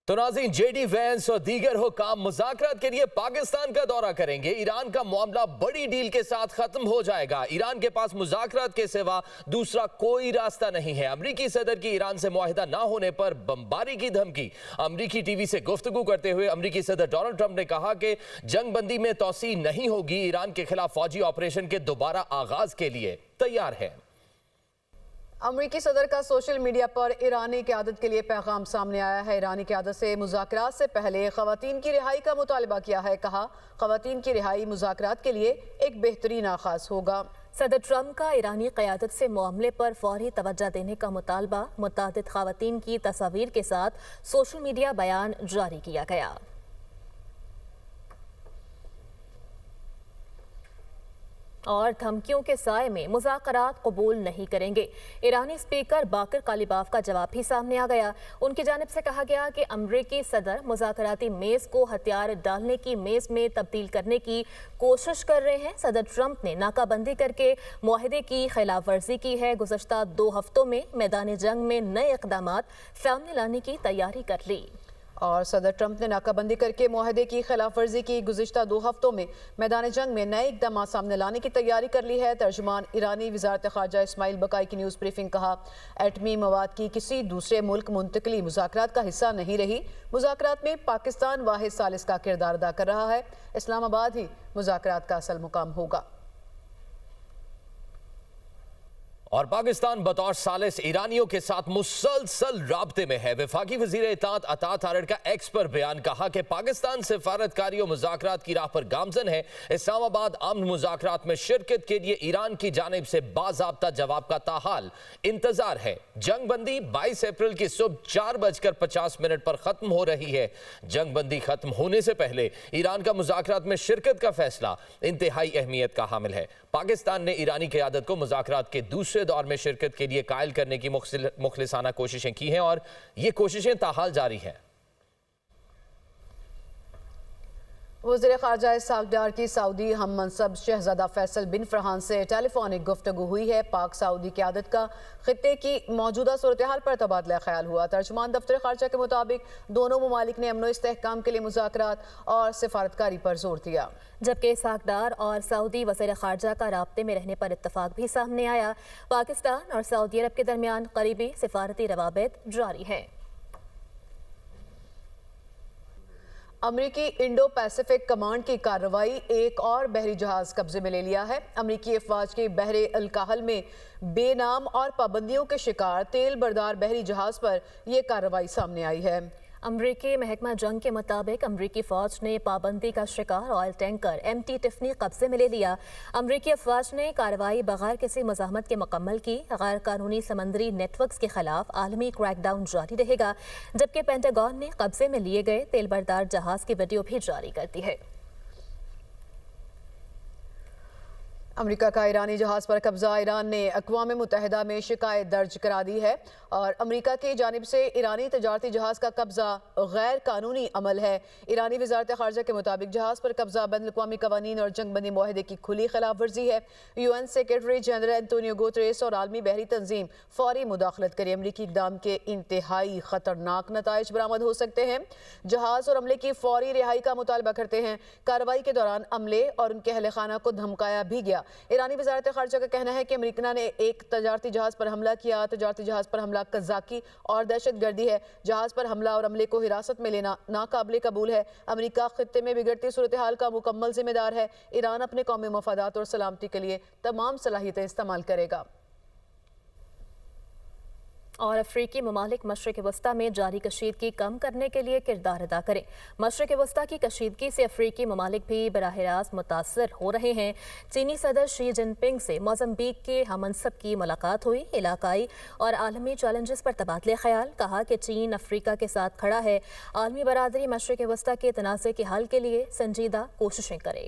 تو ناظرین، J D Venice اور دیگر حکام مذاکرات کے لیے پاکستان کا دورہ کریں گے۔ ایران کا معاملہ بڑی ڈیل کے ساتھ ختم ہو جائے گا۔ ایران کے پاس مذاکرات کے سوا دوسرا کوئی راستہ نہیں ہے۔ امریکی صدر کی ایران سے معاہدہ نہ ہونے پر بمباری کی دھمکی۔ امریکی ٹی وی سے گفتگو کرتے ہوئے امریکی صدر ڈونلڈ ٹرمپ نے کہا کہ جنگ بندی میں توسیع نہیں ہوگی، ایران کے خلاف فوجی آپریشن کے دوبارہ آغاز کے لیے تیار ہے۔ امریکی صدر کا سوشل میڈیا پر ایرانی قیادت کے لیے پیغام سامنے آیا ہے۔ ایرانی قیادت سے مذاکرات سے پہلے خواتین کی رہائی کا مطالبہ کیا ہے۔ کہا، خواتین کی رہائی مذاکرات کے لیے ایک بہترین آغاز ہوگا۔ صدر ٹرمپ کا ایرانی قیادت سے معاملے پر فوری توجہ دینے کا مطالبہ، متعدد خواتین کی تصاویر کے ساتھ سوشل میڈیا بیان جاری کیا گیا۔ اور دھمکیوں کے سائے میں مذاکرات قبول نہیں کریں گے۔ ایرانی اسپیکر باقر قالیباف کا جواب بھی سامنے آ گیا۔ ان کی جانب سے کہا گیا کہ امریکی صدر مذاکراتی میز کو ہتھیار ڈالنے کی میز میں تبدیل کرنے کی کوشش کر رہے ہیں۔ صدر ٹرمپ نے ناکہ بندی کر کے معاہدے کی خلاف ورزی کی ہے۔ گزشتہ 2 ہفتوں میں میدان جنگ میں نئے اقدامات سامنے لانے کی تیاری کر لی۔ اور صدر ٹرمپ نے ناکہ بندی کر کے معاہدے کی خلاف ورزی کی۔ گزشتہ 2 ہفتوں میں میدان جنگ میں نئے اقدامات سامنے لانے کی تیاری کر لی ہے۔ ترجمان ایرانی وزارت خارجہ اسماعیل بقائی کی نیوز بریفنگ۔ کہا، ایٹمی مواد کی کسی دوسرے ملک منتقلی مذاکرات کا حصہ نہیں رہی۔ مذاکرات میں پاکستان واحد ثالث کا کردار ادا کر رہا ہے۔ اسلام آباد ہی مذاکرات کا اصل مقام ہوگا۔ اور پاکستان بطور ثالث ایرانیوں کے ساتھ مسلسل رابطے میں ہے۔ وفاقی وزیر اطلاعات عطا تارڑ کا ایکس پر بیان۔ کہا کہ پاکستان سفارتکاری و مذاکرات کی راہ پر گامزن ہے۔ اسلام آباد امن مذاکرات میں شرکت کے لیے ایران کی جانب سے باضابطہ جواب کا تاحال انتظار ہے۔ جنگ بندی 22 اپریل کی صبح 4:50 پر ختم ہو رہی ہے۔ جنگ بندی ختم ہونے سے پہلے ایران کا مذاکرات میں شرکت کا فیصلہ انتہائی اہمیت کا حامل ہے۔ پاکستان نے ایرانی قیادت کو مذاکرات کے دوسرے دور میں شرکت کے لیے قائل کرنے کی مخلصانہ کوششیں کی ہیں اور یہ کوششیں تاحال جاری ہیں۔ وزیر خارجہ اسحاق ڈار کی سعودی ہم منصب شہزادہ فیصل بن فرحان سے ٹیلی فونک گفتگو ہوئی ہے۔ پاک سعودی قیادت کا خطے کی موجودہ صورتحال پر تبادلہ خیال ہوا۔ ترجمان دفتر خارجہ کے مطابق دونوں ممالک نے امن و استحکام کے لیے مذاکرات اور سفارتکاری پر زور دیا۔ جبکہ اسحاق ڈار اور سعودی وزیر خارجہ کا رابطے میں رہنے پر اتفاق بھی سامنے آیا۔ پاکستان اور سعودی عرب کے درمیان قریبی سفارتی روابط جاری ہیں۔ امریکی انڈو پیسیفک کمانڈ کی کارروائی ایک اور بحری جہاز قبضے میں لے لیا ہے۔ امریکی افواج کے بحر الکاہل میں بے نام اور پابندیوں کے شکار تیل بردار بحری جہاز پر یہ کارروائی سامنے آئی ہے۔ امریکی محکمہ جنگ کے مطابق امریکی فوج نے پابندی کا شکار آئل ٹینکر ایم ٹی ٹفنی قبضے میں لے لیا۔ امریکی افواج نے کارروائی بغیر کسی مزاحمت کے مکمل کی۔ غیر قانونی سمندری نیٹ ورکس کے خلاف عالمی کریک ڈاؤن جاری رہے گا، جبکہ پینٹاگون نے قبضے میں لیے گئے تیل بردار جہاز کی ویڈیو بھی جاری کر دی ہے۔ امریکہ کا ایرانی جہاز پر قبضہ۔ ایران نے اقوام متحدہ میں شکایت درج کرا دی ہے اور امریکہ کی جانب سے ایرانی تجارتی جہاز کا قبضہ غیر قانونی عمل ہے۔ ایرانی وزارت خارجہ کے مطابق جہاز پر قبضہ بین الاقوامی قوانین اور جنگ بندی معاہدے کی کھلی خلاف ورزی ہے۔ U N secretary general Antonio Guterres اور عالمی بحری تنظیم فوری مداخلت کریں۔ امریکی اقدام کے انتہائی خطرناک نتائج برآمد ہو سکتے ہیں۔ جہاز اور عملے کی فوری رہائی کا مطالبہ کرتے ہیں۔ کارروائی کے دوران عملے اور ان کے اہل خانہ کو دھمکایا بھی گیا۔ ایرانی وزارت خارجہ کا کہنا ہے کہ امریکہ نے ایک تجارتی جہاز پر حملہ کیا۔ تجارتی جہاز پر حملہ قذاقی اور دہشت گردی ہے۔ جہاز پر حملہ اور عملے کو حراست میں لینا ناقابل قبول ہے۔ امریکہ خطے میں بگڑتی صورتحال کا مکمل ذمہ دار ہے۔ ایران اپنے قومی مفادات اور سلامتی کے لیے تمام صلاحیتیں استعمال کرے گا۔ اور افریقی ممالک مشرق وسطیٰ میں جاری کشیدگی کم کرنے کے لیے کردار ادا کریں۔ مشرق وسطیٰ کی کشیدگی سے افریقی ممالک بھی براہ راست متاثر ہو رہے ہیں۔ چینی صدر شی جن پنگ سے موزمبیق کے ہم منصب کی ملاقات ہوئی۔ علاقائی اور عالمی چیلنجز پر تبادلہ خیال۔ کہا کہ چین افریقہ کے ساتھ کھڑا ہے۔ عالمی برادری مشرق وسطیٰ کے تنازع کے حل کے لیے سنجیدہ کوششیں کرے۔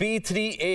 P3A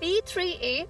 P3A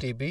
TB